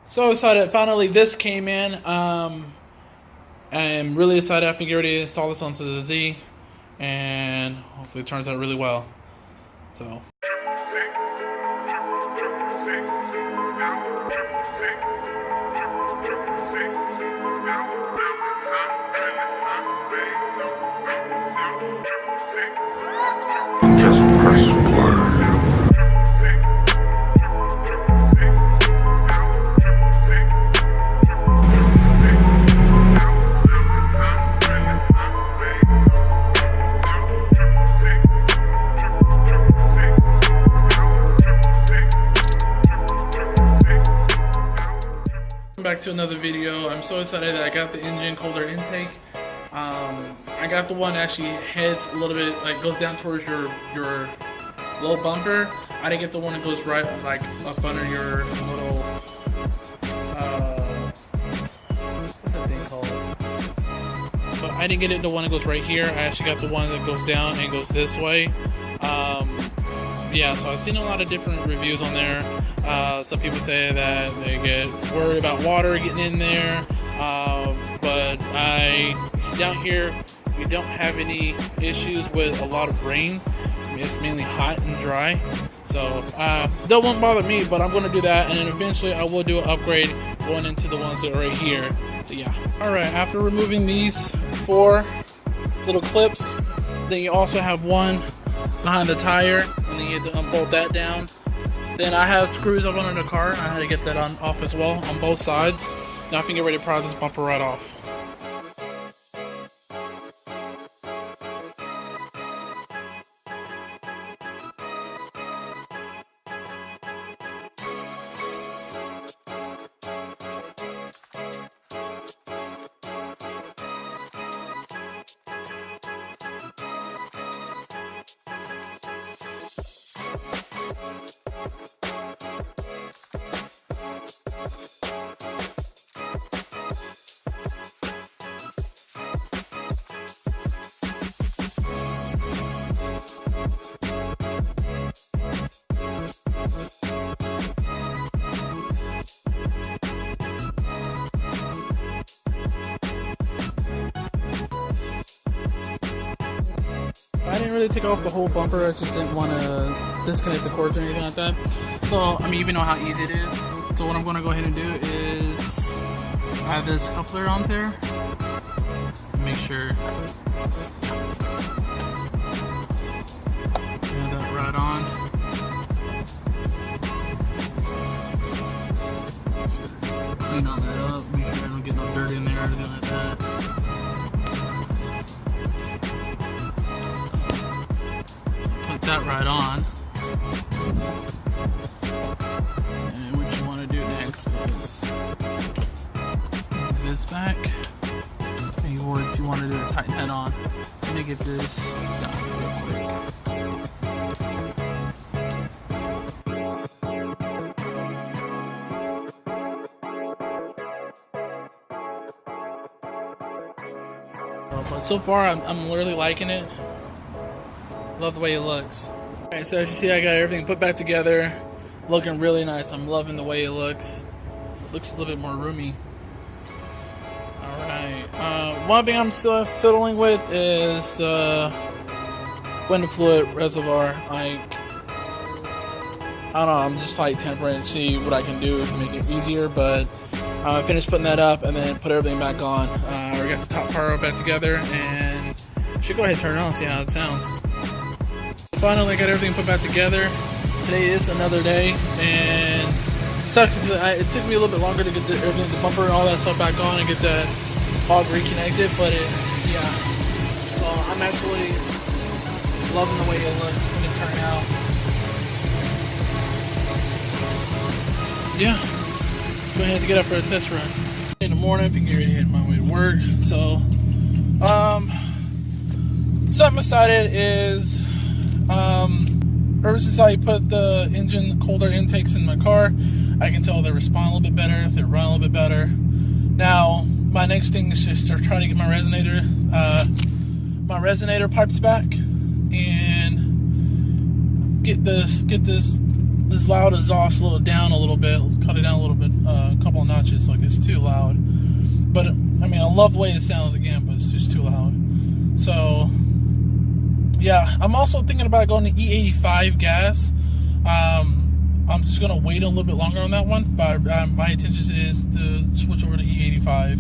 So excited! Finally, this came in. I'm really excited. I can get ready to install this onto the Z, and hopefully it turns out really well. So. Just press play. Back to another video. I'm so excited that I got the Injen Cold Air Intake. I got the one that actually heads a little bit, like goes down towards your low bumper. I didn't get the one that goes right like up under your little what's that thing called? So I didn't get it the one that goes right here. I actually got the one that goes down and goes this way. Yeah, so I've seen a lot of different reviews on there. Some people say that they get worried about water getting in there, but down here we don't have any issues with a lot of rain. I mean, it's mainly hot and dry, so that won't bother me. But I'm going to do that, and then eventually I will do an upgrade going into the ones that are right here. So yeah. All right. After removing these 4 little clips, then you also have one behind the tire, and then you have to unbolt that down. Then I have screws up under the car. I had to get that off as well on both sides. Now I can get ready to pry this bumper right off. I didn't really take off the whole bumper. I just didn't want to disconnect the cords or anything like that. So, I mean, you know how easy it is. So what I'm going to go ahead and do is add this coupler on there. Make sure add that right on. Clean all that up. Make sure I don't get no dirt in there or anything like that. That right on. And what you want to do next is move this back. And what you want to do is tighten that on. Let me get this done real quick. But so far, I'm literally liking it. Love the way it looks. Alright, so as you see, I got everything put back together. Looking really nice. I'm loving the way it looks. Looks a little bit more roomy. Alright. One thing I'm still fiddling with is the window fluid reservoir. Like, I don't know, I'm just like tempering and see what I can do to make it easier, but I finished putting that up and then put everything back on. We got the top part back together, and should go ahead and turn it on and see how it sounds. Finally got everything put back together. Today is another day, and it sucks because it took me a little bit longer to get everything, the bumper and all that stuff back on and get that hog reconnected, but yeah. So I'm actually loving the way it looks when it turned out. Yeah, let's go ahead and get up for a test run. In the morning, I can get ready to head my way to work. So, something excited is ever since I put the Injen Cold Air Intakes in my car, I can tell they respond a little bit better, they run a little bit better. Now, my next thing is just to try to get my resonator pipes back and get this loud exhaust down a little bit, cut it down a little bit, a couple don't love the way it sounds again, but it's just too loud. So yeah, I'm also thinking about going to E85 gas. I'm just gonna wait a little bit longer on that one, but my intention is to switch over to E85.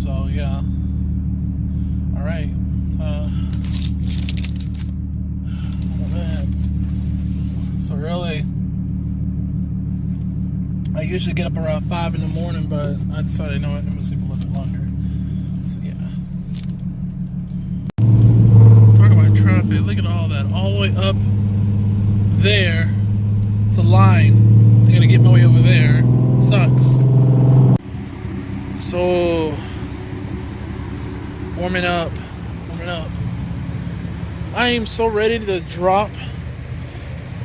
So yeah. All right. Oh man, so early. I usually get up around 5 in the morning, but I decided, you know what, I'm gonna sleep a little bit longer. So yeah. Talk about traffic. Look at all that, all the way up there. It's a line. I gotta get my way over there. Sucks. So warming up. I am so ready to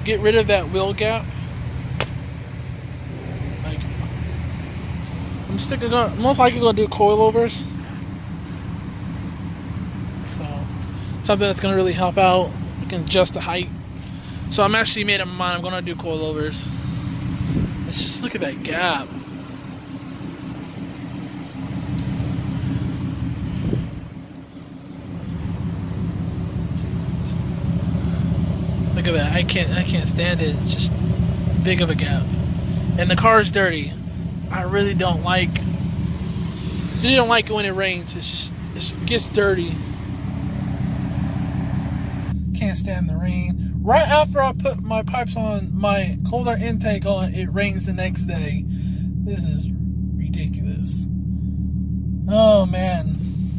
get rid of that wheel gap. Like, most likely gonna do coilovers. So something that's gonna really help out. You can adjust the height. So I'm actually made up my mind. I'm gonna do coilovers. Let's just look at that gap. Look at that. I can't stand it. It's just big of a gap. And the car is dirty. I really don't like it when it rains. It gets dirty. Can't stand the rain. Right after I put my pipes on, my cold air intake on, it rains the next day. This is ridiculous. Oh man.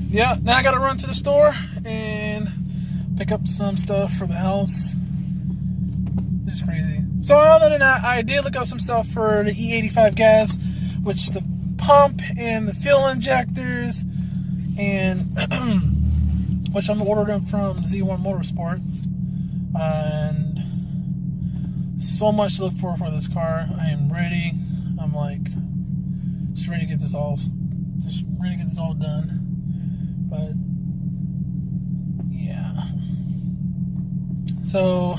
Yeah, now I gotta run to the store and pick up some stuff for the house. This is crazy. So other than that, I did look up some stuff for the E85 gas, which is the pump and the fuel injectors, and which I'm ordering from Z1 Motorsports. And so much to look for this car. I am ready. I'm like just ready to get this all done. But yeah. So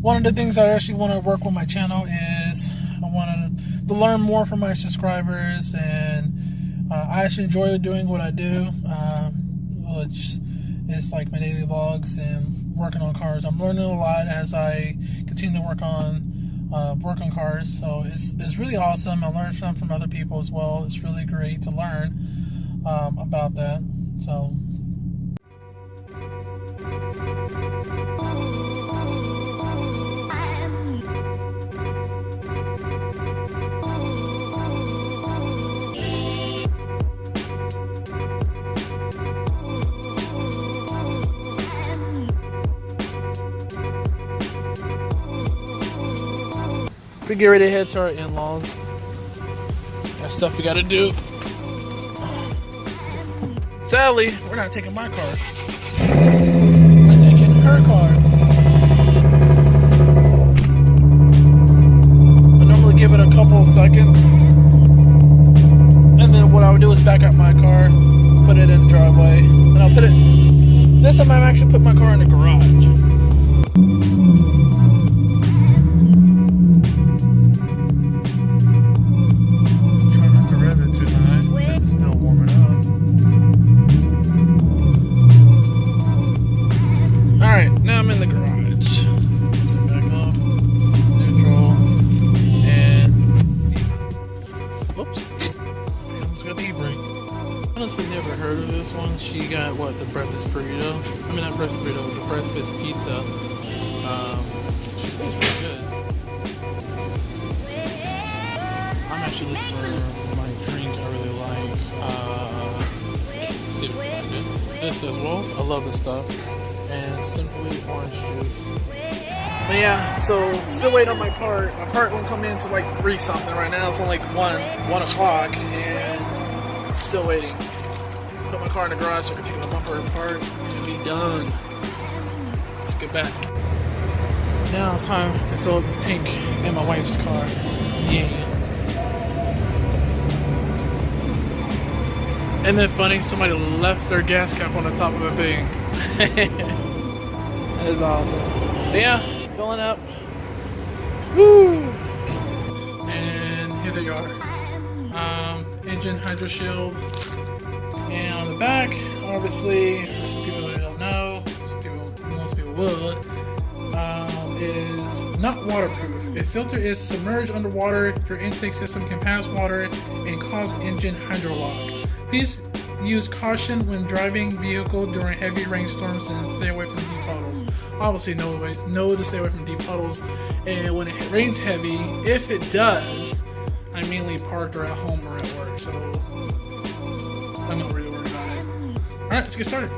one of the things I actually want to work with my channel is I wanted to learn more from my subscribers, and I actually enjoy doing what I do, which is like my daily vlogs and working on cars. I'm learning a lot as I continue to work on cars, so it's really awesome. I learned from other people as well. It's really great to learn about that. So we get ready to head to our in-laws. Got stuff we gotta do. Sadly, we're not taking my car. We're taking her car. I normally give it a couple of seconds, and then what I would do is back up my car, put it in the driveway, and I'll put it. This time I'm actually put my car in the garage. Now I'm in the garage. Back off, neutral, and whoops, I almost got the e-brake. Honestly, never heard of this one. She got what, the breakfast burrito? I mean, not breakfast burrito, the breakfast pizza. She says it's really good. I'm actually looking for my drink I really like. Let's see if we can find it. This as well. I love this stuff. And simply orange juice. But yeah, so still waiting on my part. My part won't come in till like 3 something right now. It's only like 1 o'clock, and still waiting. Put my car in the garage so I can take the bumper apart and be done. Let's get back. Now it's time to fill up the tank in my wife's car. Yeah. Isn't that funny? Somebody left their gas cap on the top of the thing. That is awesome. But yeah, filling up. Woo! And here they are. engine hydroshield. And on the back, obviously, for some people that don't know, most people would, is not waterproof. If filter is submerged underwater, your intake system can pass water and cause engine hydrolock. Please use caution when driving vehicle during heavy rainstorms and stay away from deep puddles. Obviously, know to stay away from deep puddles. And when it rains heavy, if it does, I'm mainly parked or at home or at work, so I'm not really worried about it. All right, let's get started.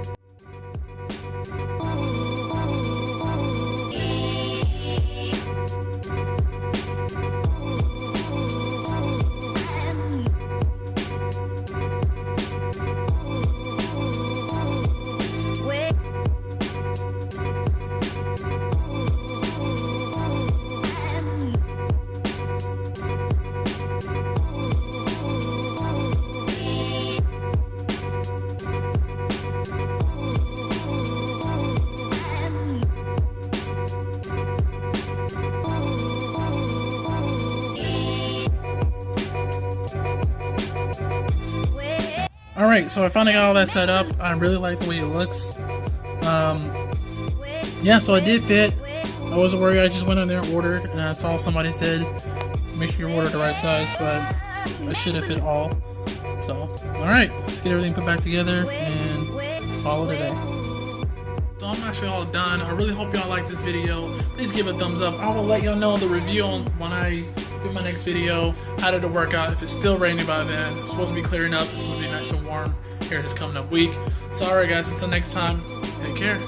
Alright, so I finally got all that set up. I really like the way it looks. Yeah, so it did fit. I wasn't worried. I just went in there and ordered, and I saw somebody said, make sure you order the right size, but I should have fit all. So, alright, let's get everything put back together and call it a day. So I'm actually all done. I really hope y'all like this video. Please give it a thumbs up. I will let y'all know the review on when I do my next video. How did it work out? If it's still raining by then, it's supposed to be clearing up. It's supposed to be nice and warm here this coming up week. So alright guys, until next time, take care.